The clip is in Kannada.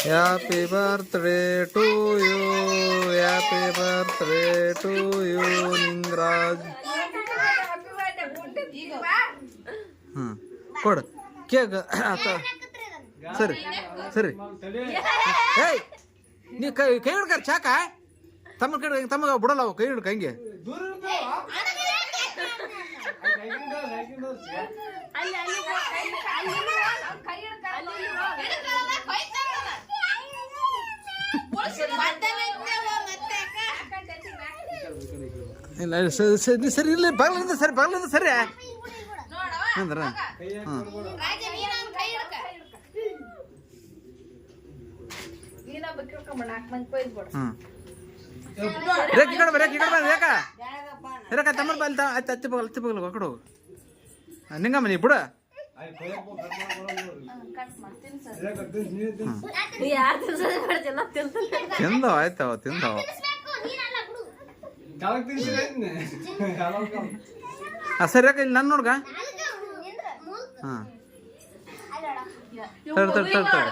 Happy birthday to you, happy birthday to you Ningaraj. ಕೊಡು ಕೇಕ್. ಸರಿ ಸರಿ. ಏಯ್ ನೀ ಕೈ ಹಿಡ್ಕ ಚಾಕ ತಮ್ಮ ಕಡೆ ತಮ್ಮಗ ಬಿಡಲ್ಲ ಅವು ಕೈ ಹಿಡ್ಕ ಹಂಗೆ. ಇಲ್ಲ ಸರಿ ಇಲ್ಲ ಬಾಗ್ಲಿಂದ ಸರಿ ಬಾಗ್ಲಿಂದ ಸರಿ ಅಂದ್ರ ರೇಖಿ ಕಡೆ ರೇಖಿ ಕಡೆ ರೇಖ ರೇಖ ತಮ್ಮನ ಬಾಲ್ ಹತ್ತಿ ಬಗಲ್ ಹತ್ತಿ ಬಗಲ್ ಕಡೆ ಹೋಗು. ನಿಂಗಮ್ಮ ನೀ ಬಿಡ. ತಿಂದವ ಆಯ್ತವ ತಿಂದವ. ಸರಿ ರೇಖ ಇಲ್ಲಿ ನಾನು ನೋಡ್ಗ. ಹಾಂ ತಡ್ ತಡ್ ತಡ್ ತಡ್